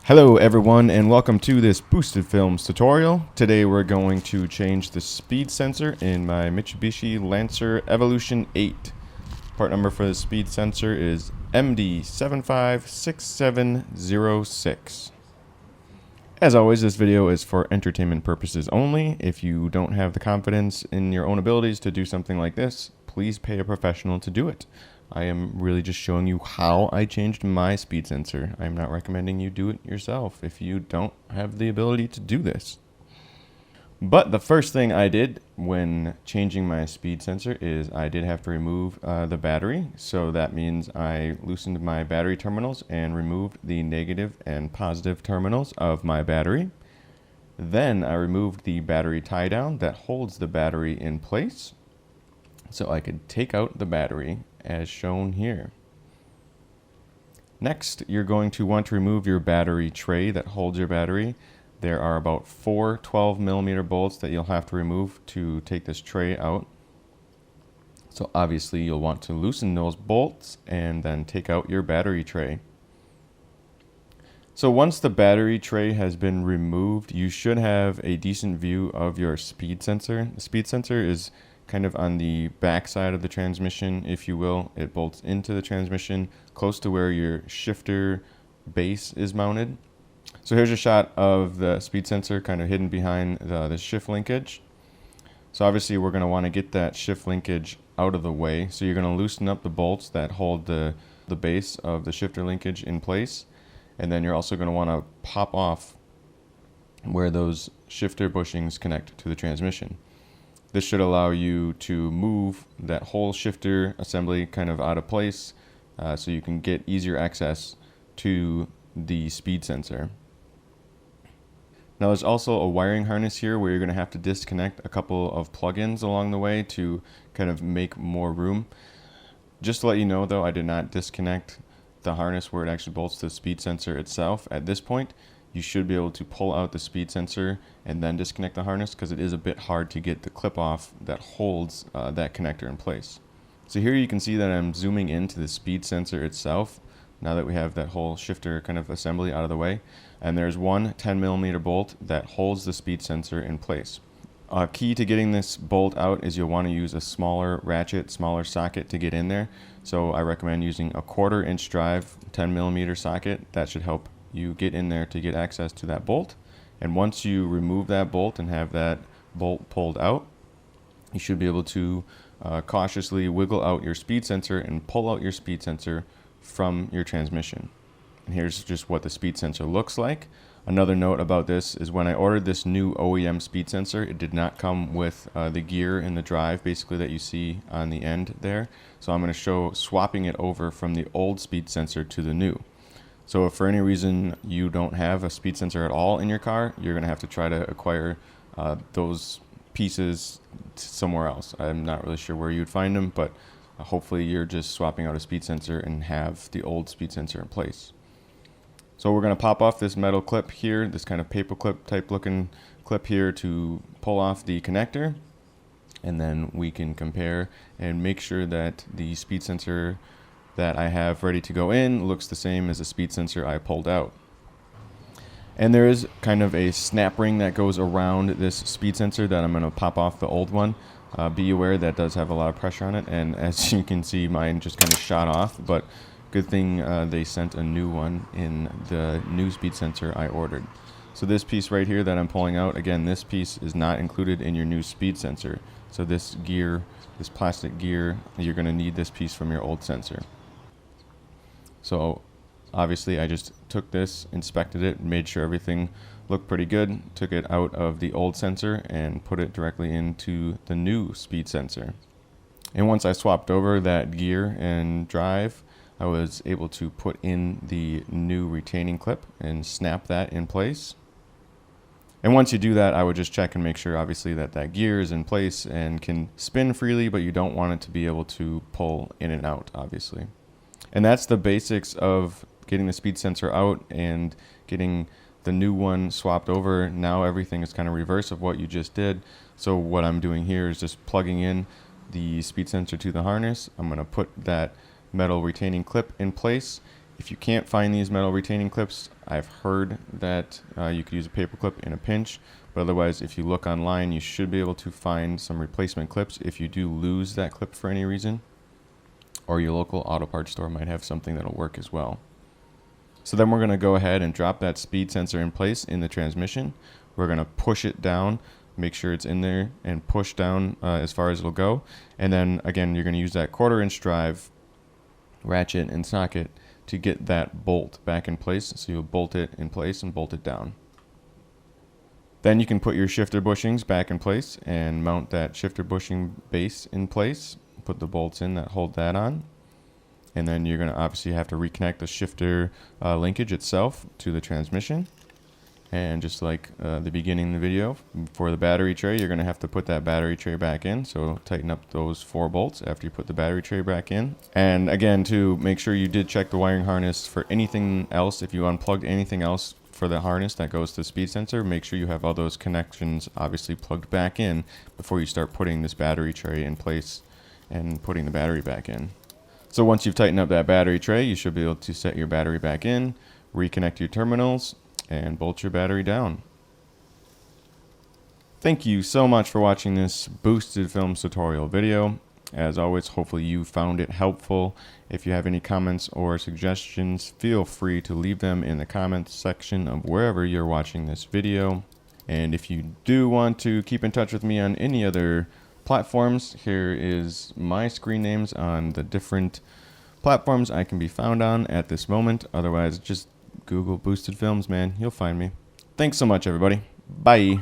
Hello everyone and welcome to this Boosted Films tutorial. Today we're going to change the speed sensor in my Mitsubishi Lancer Evolution 8. Part number for the speed sensor is MD756706. As always, this video is for entertainment purposes only. If you don't have the confidence in your own abilities to do something like this, please pay a professional to do it. I am really just showing you how I changed my speed sensor. I'm not recommending you do it yourself if you don't have the ability to do this. But the first thing I did when changing my speed sensor is I did have to remove the battery. So that means I loosened my battery terminals and removed the negative and positive terminals of my battery. Then I removed the battery tie down that holds the battery in place, so I could take out the battery as shown here. Next, you're going to want to remove your battery tray that holds your battery. There are about 4 12mm bolts that you'll have to remove to take this tray out. So obviously you'll want to loosen those bolts and then take out your battery tray. So once the battery tray has been removed, you should have a decent view of your speed sensor. The speed sensor is kind of on the back side of the transmission, if you will. It bolts into the transmission close to where your shifter base is mounted. So here's a shot of the speed sensor kind of hidden behind the shift linkage. So obviously we're going to want to get that shift linkage out of the way. So you're going to loosen up the bolts that hold the base of the shifter linkage in place. And then you're also going to want to pop off where those shifter bushings connect to the transmission. This should allow you to move that whole shifter assembly kind of out of place so you can get easier access to the speed sensor. Now there's also a wiring harness here where you're going to have to disconnect a couple of plugins along the way to kind of make more room. Just to let you know though, I did not disconnect the harness where it actually bolts to the speed sensor itself. At this point, you should be able to pull out the speed sensor and then disconnect the harness because it is a bit hard to get the clip off that holds that connector in place. So here you can see that I'm zooming into the speed sensor itself now that we have that whole shifter kind of assembly out of the way. And there's one 10mm bolt that holds the speed sensor in place. Key to getting this bolt out is you'll want to use a smaller ratchet, smaller socket to get in there. So I recommend using a 1/4 inch drive 10mm socket. That should help you get in there to get access to that bolt. And once you remove that bolt and have that bolt pulled out, you should be able to cautiously wiggle out your speed sensor and pull out your speed sensor from your transmission. And here's just what the speed sensor looks like. Another note about this is when I ordered this new OEM speed sensor, it did not come with the gear and the drive basically that you see on the end there. So I'm going to show swapping it over from the old speed sensor to the new. So if for any reason you don't have a speed sensor at all in your car, you're going to have to try to acquire those pieces somewhere else. I'm not really sure where you'd find them, but hopefully you're just swapping out a speed sensor and have the old speed sensor in place. So we're going to pop off this metal clip here, this kind of paper clip type looking clip here to pull off the connector. And then we can compare and make sure that the speed sensor that I have ready to go in looks the same as the speed sensor I pulled out. And there is kind of a snap ring that goes around this speed sensor that I'm going to pop off the old one. Be aware that does have a lot of pressure on it, and as you can see, mine just kind of shot off, but good thing they sent a new one in the new speed sensor I ordered. So this piece right here that I'm pulling out, again, this piece is not included in your new speed sensor. So this gear, this plastic gear, you're going to need this piece from your old sensor. So obviously I just took this, inspected it, made sure everything looked pretty good, took it out of the old sensor and put it directly into the new speed sensor. And once I swapped over that gear and drive, I was able to put in the new retaining clip and snap that in place. And once you do that, I would just check and make sure obviously that that gear is in place and can spin freely, but you don't want it to be able to pull in and out, obviously. And that's the basics of getting the speed sensor out and getting the new one swapped over. Now everything is kind of reverse of what you just did. So what I'm doing here is just plugging in the speed sensor to the harness. I'm going to put that metal retaining clip in place. If you can't find these metal retaining clips, I've heard that you could use a paper clip in a pinch, but otherwise if you look online you should be able to find some replacement clips if you do lose that clip for any reason, or your local auto parts store might have something that'll work as well. So then we're going to go ahead and drop that speed sensor in place in the transmission. We're going to push it down, make sure it's in there, and push down as far as it'll go. And then again, you're going to use that 1/4-inch drive, ratchet, and socket to get that bolt back in place. So you'll bolt it in place and bolt it down. Then you can put your shifter bushings back in place and mount that shifter bushing base in place. Put the bolts in that hold that on. And then you're going to obviously have to reconnect the shifter linkage itself to the transmission. And just like the beginning of the video, for the battery tray, you're going to have to put that battery tray back in. So tighten up those 4 bolts after you put the battery tray back in. And again, to make sure you did check the wiring harness for anything else. If you unplugged anything else for the harness that goes to the speed sensor, make sure you have all those connections obviously plugged back in before you start putting this battery tray in place and putting the battery back in. So once you've tightened up that battery tray, you should be able to set your battery back in, reconnect your terminals, and bolt your battery down. Thank you so much for watching this boosted films tutorial video. As always, hopefully you found it helpful. If you have any comments or suggestions, feel free to leave them in the comments section of wherever you're watching this video. And if you do want to keep in touch with me on any other platforms, here is my screen names on the different platforms I can be found on at this moment. Otherwise, just Google Boosted Films, man. You'll find me. Thanks so much, everybody. Bye.